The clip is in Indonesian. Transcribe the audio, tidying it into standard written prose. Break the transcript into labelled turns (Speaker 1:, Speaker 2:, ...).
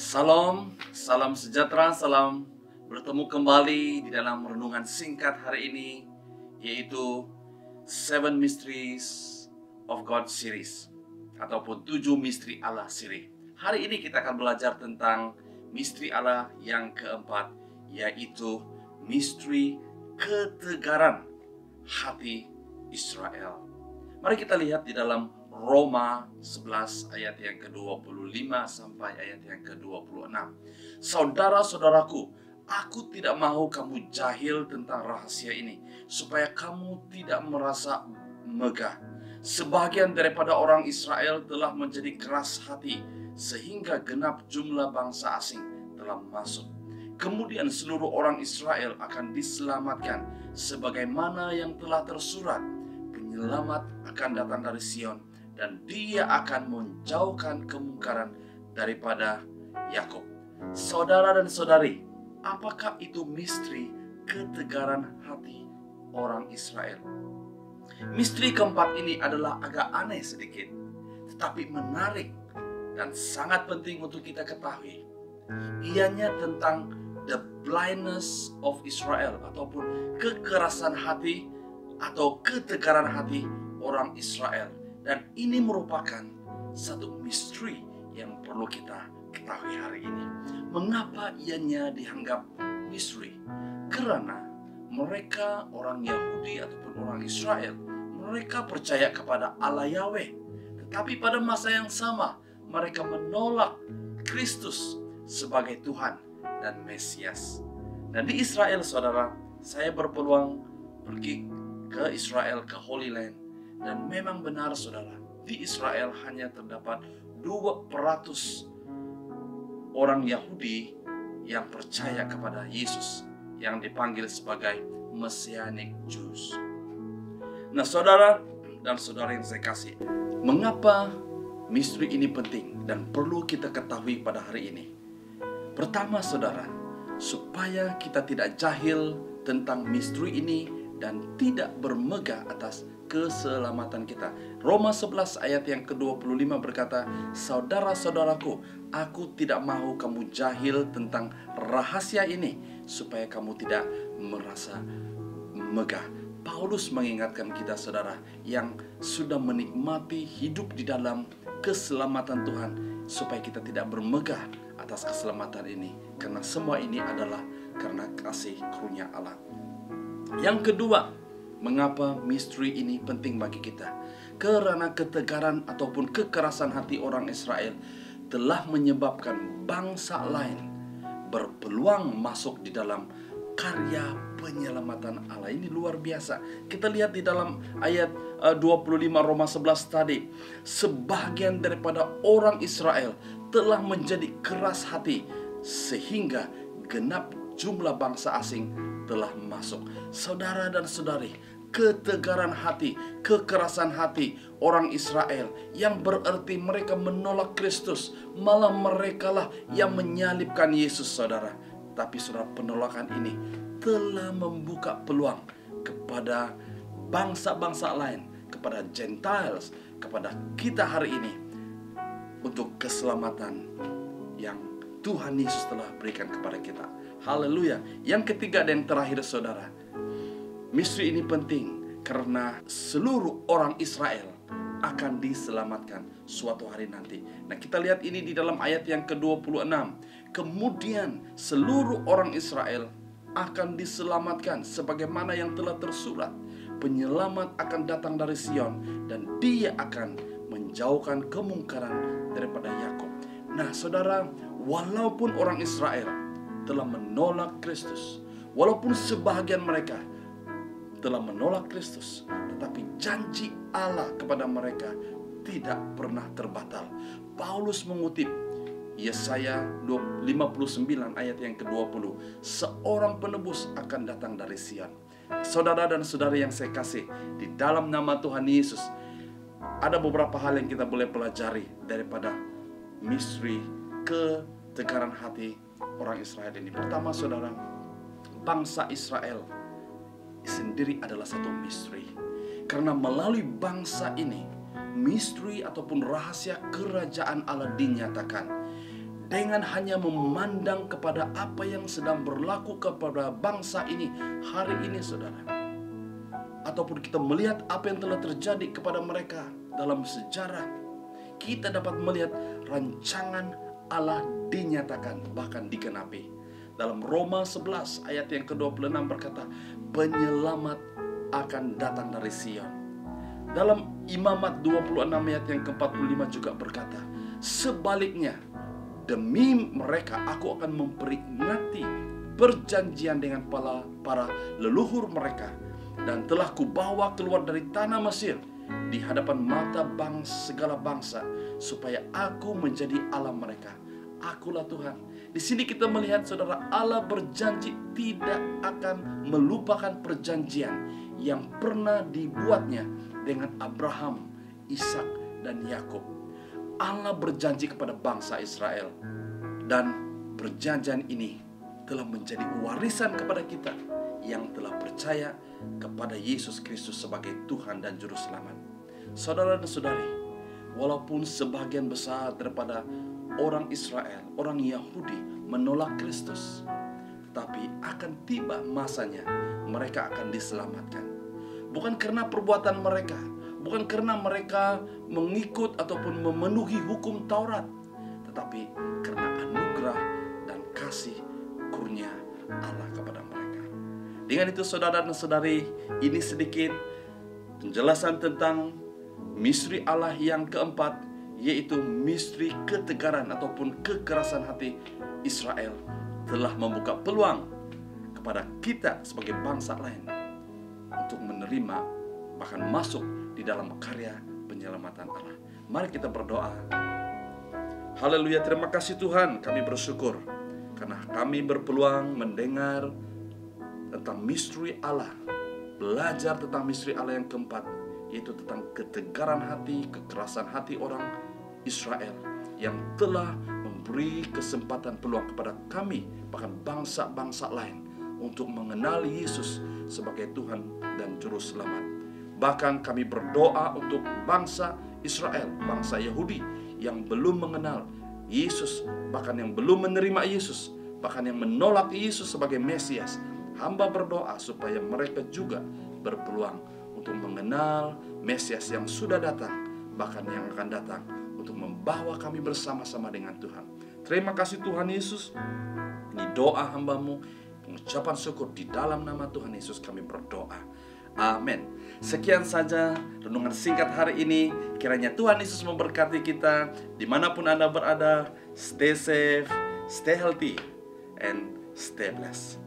Speaker 1: Salam, salam sejahtera, salam bertemu kembali di dalam renungan singkat hari ini, yaitu Seven Mysteries of God series ataupun 7 misteri Allah series. Hari ini kita akan belajar tentang misteri Allah yang keempat, yaitu misteri ketegaran hati Israel. Mari kita lihat di dalam Roma 11 ayat yang ke-25 sampai ayat yang ke-26. Saudara-saudaraku, aku tidak mau kamu jahil tentang rahasia ini, supaya kamu tidak merasa megah. Sebagian daripada orang Israel telah menjadi keras hati, sehingga genap jumlah bangsa asing telah masuk. Kemudian seluruh orang Israel akan diselamatkan, sebagaimana yang telah tersurat, penyelamat akan datang dari Sion, dan dia akan menjauhkan kemungkaran daripada Yakub. Saudara dan saudari, apakah itu misteri ketegaran hati orang Israel? Misteri keempat ini adalah agak aneh sedikit, tetapi menarik dan sangat penting untuk kita ketahui. Ianya tentang the blindness of Israel, ataupun kekerasan hati atau ketegaran hati orang Israel. Dan ini merupakan satu misteri yang perlu kita ketahui hari ini. Mengapa ianya dianggap misteri? Karena mereka orang Yahudi ataupun orang Israel, mereka percaya kepada Allah Yahweh. Tetapi pada masa yang sama, mereka menolak Kristus sebagai Tuhan dan Mesias. Dan di Israel, saudara, saya berpeluang pergi ke Israel, ke Holy Land. Dan memang benar, saudara, di Israel hanya terdapat 2% orang Yahudi yang percaya kepada Yesus, yang dipanggil sebagai Messianic Jews. Nah, saudara dan saudara yang saya kasih, mengapa misteri ini penting dan perlu kita ketahui pada hari ini? Pertama, saudara, supaya kita tidak jahil tentang misteri ini dan tidak bermegah atas keselamatan kita. Roma 11 ayat yang ke-25 berkata, saudara-saudaraku, aku tidak mau kamu jahil tentang rahasia ini, supaya kamu tidak merasa megah. Paulus mengingatkan kita, saudara, yang sudah menikmati hidup di dalam keselamatan Tuhan, supaya kita tidak bermegah atas keselamatan ini, karena semua ini adalah karena kasih karunia Allah. Yang kedua, mengapa misteri ini penting bagi kita? Karena ketegaran ataupun kekerasan hati orang Israel telah menyebabkan bangsa lain berpeluang masuk di dalam karya penyelamatan Allah. Ini luar biasa. Kita lihat di dalam ayat 25 Roma 11 tadi, sebagian daripada orang Israel telah menjadi keras hati, sehingga genap jumlah bangsa asing telah masuk. Saudara dan saudari, ketegaran hati, kekerasan hati orang Israel yang berarti mereka menolak Kristus, malah merekalah yang menyalibkan Yesus, saudara. Tapi saudara, penolakan ini telah membuka peluang kepada bangsa-bangsa lain, kepada Gentiles, kepada kita hari ini, untuk keselamatan yang Tuhan Yesus telah berikan kepada kita. Haleluya. Yang ketiga dan terakhir, saudara, misteri ini penting karena seluruh orang Israel akan diselamatkan suatu hari nanti. Nah, kita lihat ini di dalam ayat yang ke-26. Kemudian seluruh orang Israel akan diselamatkan, sebagaimana yang telah tersurat, penyelamat akan datang dari Sion, dan dia akan menjauhkan kemungkaran daripada Yakub. Nah, saudara, walaupun orang Israel telah menolak Kristus, walaupun sebahagian mereka telah menolak Kristus, tetapi janji Allah kepada mereka tidak pernah terbatal. Paulus mengutip Yesaya 59 ayat yang ke-20, seorang penebus akan datang dari Sion. Saudara dan saudari yang saya kasih, di dalam nama Tuhan Yesus, ada beberapa hal yang kita boleh pelajari daripada misteri ketegaran hati orang Israel ini. Pertama, saudara, bangsa Israel sendiri adalah satu misteri. Karena melalui bangsa ini, misteri ataupun rahasia kerajaan Allah dinyatakan. dengan hanya memandang kepada apa yang sedang berlaku kepada bangsa ini hari ini, saudara, ataupun kita melihat apa yang telah terjadi kepada mereka dalam sejarah, kita dapat melihat rancangan Allah dinyatakan, bahkan digenapi. Dalam Roma 11 ayat yang ke-26 berkata, penyelamat akan datang dari Sion. Dalam Imamat 26 ayat yang ke-45 juga berkata, sebaliknya, demi mereka aku akan memperingati perjanjian dengan para leluhur mereka, dan telah kubawa keluar dari tanah Mesir di hadapan mata segala bangsa, supaya aku menjadi Allah mereka. Akulah Tuhan. Di sini kita melihat, saudara, Allah berjanji tidak akan melupakan perjanjian yang pernah dibuatnya dengan Abraham, Ishak, dan Yakub. Allah berjanji kepada bangsa Israel, dan perjanjian ini telah menjadi warisan kepada kita yang telah percaya kepada Yesus Kristus sebagai Tuhan dan Juru Selamat. Saudara dan saudari, walaupun sebagian besar daripada orang Israel, orang Yahudi menolak Kristus, tapi akan tiba masanya mereka akan diselamatkan. Bukan karena perbuatan mereka, bukan karena mereka mengikut ataupun memenuhi hukum Taurat, tetapi karena anugerah dan kasih kurnia Allah kepada mereka. Dengan itu, saudara dan saudari, ini sedikit penjelasan tentang misteri Allah yang keempat, yaitu misteri ketegaran ataupun kekerasan hati Israel telah membuka peluang kepada kita sebagai bangsa lain untuk menerima, bahkan masuk di dalam karya penyelamatan Allah. Mari kita berdoa. Haleluya, terima kasih Tuhan, kami bersyukur karena kami berpeluang mendengar tentang misteri Allah, belajar tentang misteri Allah yang keempat, yaitu tentang ketegaran hati, kekerasan hati orang Israel yang telah memberi kesempatan peluang kepada kami, bahkan bangsa-bangsa lain, untuk mengenal Yesus sebagai Tuhan dan Juru Selamat. Bahkan kami berdoa untuk bangsa Israel, bangsa Yahudi yang belum mengenal Yesus, bahkan yang belum menerima Yesus, bahkan yang menolak Yesus sebagai Mesias. Hamba berdoa supaya mereka juga berpeluang untuk mengenal Mesias yang sudah datang, bahkan yang akan datang, untuk membawa kami bersama-sama dengan Tuhan. Terima kasih Tuhan Yesus. Ini doa hamba-Mu, pengucapan syukur di dalam nama Tuhan Yesus kami berdoa. Amin. Sekian saja renungan singkat hari ini. Kiranya Tuhan Yesus memberkati kita dimanapun Anda berada. Stay safe, stay healthy, and stay blessed.